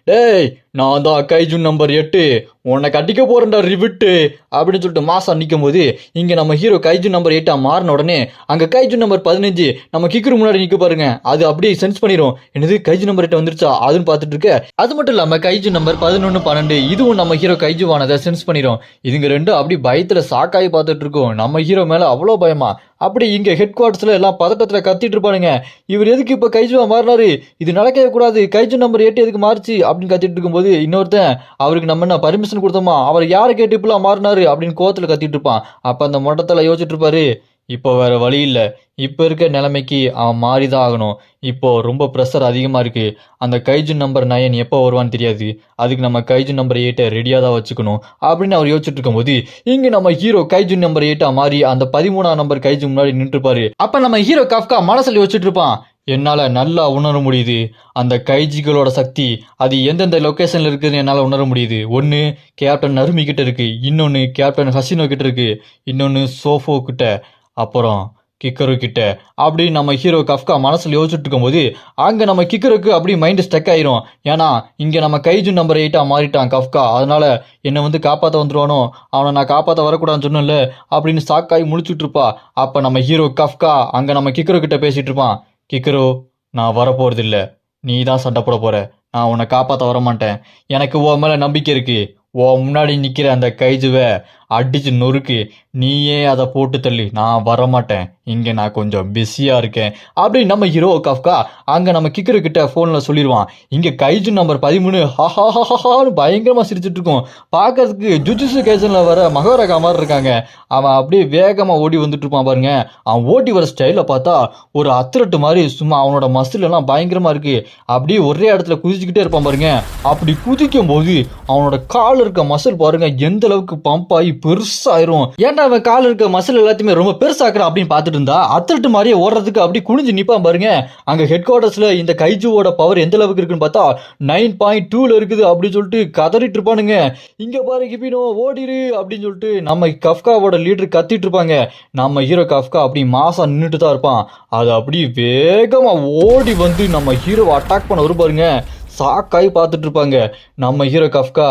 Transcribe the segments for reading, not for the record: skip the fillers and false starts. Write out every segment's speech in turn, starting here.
டேய் நான் தான் கைஜுன் நம்பர் 8 உன்னை கட்டிக்க போறேன்டா ரிவிட்டு அப்படின்னு சொல்லிட்டு மாசா நிற்கும் போது இங்க நம்ம ஹீரோ கைஜுன் நம்பர் 8 மாறின உடனே அங்க கைஜுன் நம்பர் 15 நம்ம கிக்குரு முன்னாடி நிக்க பாருங்க. அது அப்படியே சென்ஸ் பண்ணிரும். என்னது கைஜு நம்பர் 8 வந்துருச்சா அதுன்னு பார்த்துட்டு இருக்க. அது மட்டும் இல்லாம கைஜு நம்பர் 11 12 இதுவும் நம்ம ஹீரோ கைஜுவானதை சென்ஸ் பண்ணிரும். இதுங்க ரெண்டும் அப்படி பயத்துல சாக்காயி பார்த்துட்டு இருக்கோம். நம்ம ஹீரோ மேல அவ்வளோ பயமா. அப்படி இங்க ஹெட் குவார்டர்ஸ்ல எல்லாம் பதட்டத்துல கத்திட்டு இருப்பானுங்க. இவர் எதுக்கு இப்ப கைஜுவா மாறினாரு, இது நடக்கவே கூடாது, கைஜு நம்பர் 8 எதுக்கு மாறிச்சு அப்படின்னு கத்திட்டு இருக்கும்போது இன்னொருத்தன் அவருக்கு நம்ம என்ன பர்மிஷன் கொடுத்தோமா, அவர் யாரை கேட்டு இப்பெல்லாம் மாறினாரு அப்படின்னு கோவத்துல கத்திட்டு இருப்பான். அப்ப அந்த மொட்டத்துல யோசிச்சுட்டு இருப்பாரு, இப்போ வேற வழி இல்லை, இப்போ இருக்க நிலைமைக்கு அவன் மாறிதான் ஆகணும். இப்போ ரொம்ப ப்ரெஷர் அதிகமாக இருக்கு. அந்த கைஜுன் நம்பர் 9 எப்போ வருவான்னு தெரியாது, அதுக்கு நம்ம கைஜுன் நம்பர் 8 ரெடியாக தான் வச்சுக்கணும் அப்படின்னு அவர் யோசிச்சுட்டு இருக்கும்போது இங்கே நம்ம ஹீரோ கைஜுன் நம்பர் 8 மாறி அந்த 13ஆம் நம்பர் கைஜு முன்னாடி நின்றுப்பாரு. அப்போ நம்ம ஹீரோ கஃப்கா மனசில் யோசிச்சுட்டு இருப்பான், என்னால் நல்லா உணர முடியுது அந்த கைஜிகளோட சக்தி, அது எந்தெந்த லொக்கேஷனில் இருக்குதுன்னு என்னால் உணர முடியுது. ஒன்று கேப்டன் நருமி கிட்ட இருக்கு, இன்னொன்று கேப்டன் ஹசினோ கிட்ட இருக்கு, இன்னொன்று சோஃபோ கிட்ட, அப்புறம் கிக்கரு கிட்ட அப்படி நம்ம ஹீரோ கஃப்கா மனசில் யோசிச்சுட்டு இருக்கும்போது அங்கே நம்ம கிக்கருக்கு அப்படி மைண்டு ஸ்டக் ஆயிரும். ஏன்னா இங்கே நம்ம கைஜுன் நம்பர் 8 மாறிட்டான் கஃப்கா, அதனால என்னை வந்து காப்பாற்ற வந்துடுவானோ, அவனை நான் காப்பாற்ற வரக்கூடாதுன்னு சொன்னேன்ல அப்படின்னு சாக்காய் முழிச்சுட்டு இருப்பா. அப்போ நம்ம ஹீரோ கஃப்கா அங்கே நம்ம கிக்கரு கிட்ட பேசிட்டு இருப்பான். கிக்கரு, நான் வரப்போறதில்ல, நீ தான் சண்டை போட போற, நான் உன்னை காப்பாற்ற வரமாட்டேன், எனக்கு உன் மேலே நம்பிக்கை இருக்கு, உன் முன்னாடி நிற்கிற அந்த கைஜுவை அடிச்சு நொறுக்கு, நீயே அதை போட்டு தள்ளி, நான் வரமாட்டேன், இங்கே நான் கொஞ்சம் பிஸியாக இருக்கேன் அப்படி நம்ம ஹீரோ கஃப்கா அங்கே நம்ம கிக்கரு கிட்ட ஃபோனில் சொல்லிடுவான். இங்கே கைஜு நம்பர் 13 ஹான்னு பயங்கரமாக சிரிச்சுட்டு இருக்கும். பார்க்கறதுக்கு ஜுஜுசு கைசனில் வர மகோரகா மாதிரி இருக்காங்க. அவன் அப்படியே வேகமாக ஓடி வந்துட்டு இருப்பான் பாருங்க. அவன் ஓடி வர ஸ்டைலில் பார்த்தா ஒரு அத்லட்டு மாதிரி, சும்மா அவனோட மசில் எல்லாம் பயங்கரமாக இருக்கு. அப்படியே ஒரே இடத்துல குதிச்சுக்கிட்டே இருப்பான் பாருங்க. அப்படி குதிக்கும் போது அவனோட கால் இருக்க மசில் பாருங்க எந்த அளவுக்கு பம்ப் ஆகி பெருசாயிரும். ஏன்டா அவன் கால் இருக்க மசில் எல்லாத்தையுமே ரொம்ப பெருசாக்குறான் அப்படின்னு பார்த்துட்டு இருந்தா அத்லட்டு மாதிரியே ஓடுறதுக்கு அப்படி குனிஞ்சு நிப்பான் பாருங்க. அங்க ஹெட் குவார்டர்ஸ்ல இந்த கைஜுவோட பவர் எந்த அளவுக்கு இருக்குன்னு பார்த்தா 9.2 இருக்குது அப்படின்னு சொல்லிட்டு கதறிட்டு இருப்பானுங்க. இங்க பாரு கிபினோ ஓடிரு அப்படின்னு சொல்லிட்டு நம்ம கஃப்காவோட லீடர் கத்திட்டு இருப்பாங்க. நம்ம ஹீரோ கஃப்கா அப்படி மாசா நின்றுட்டு தான் இருப்பான். அது அப்படி வேகமா ஓடி வந்து நம்ம ஹீரோவை அட்டாக் பண்ண வரும் பாருங்க. சாக்காய் பார்த்துட்டு இருப்பாங்க. நம்ம ஹீரோ கஃப்கா,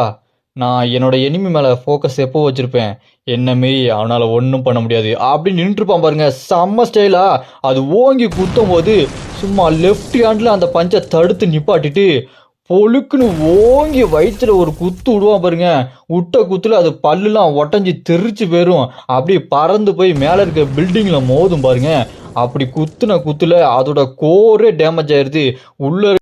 நான் என்னோட எனிமி மேலே ஃபோக்கஸ் எப்போ வச்சுருப்பேன், என்ன மாரி அவனால் ஒன்றும் பண்ண முடியாது அப்படின்னு நின்றுருப்பான் பாருங்க. செம்ம ஸ்டைலா அது ஓங்கி குத்தும் போது சும்மா லெஃப்ட் ஹேண்டில் அந்த பஞ்சை தடுத்து நிப்பாட்டிட்டு பொழுக்குன்னு ஓங்கி வயிற்றுல ஒரு குத்து விடுவான் பாருங்க. விட்ட குத்துல அது பல்லுலாம் உடஞ்சி தெரிச்சு போயிடும். அப்படி பறந்து போய் மேலே இருக்க பில்டிங்கில் மோதும் பாருங்க. அப்படி குத்துன குத்துல அதோட கோரே டேமேஜ் ஆயிடுது. உள்ள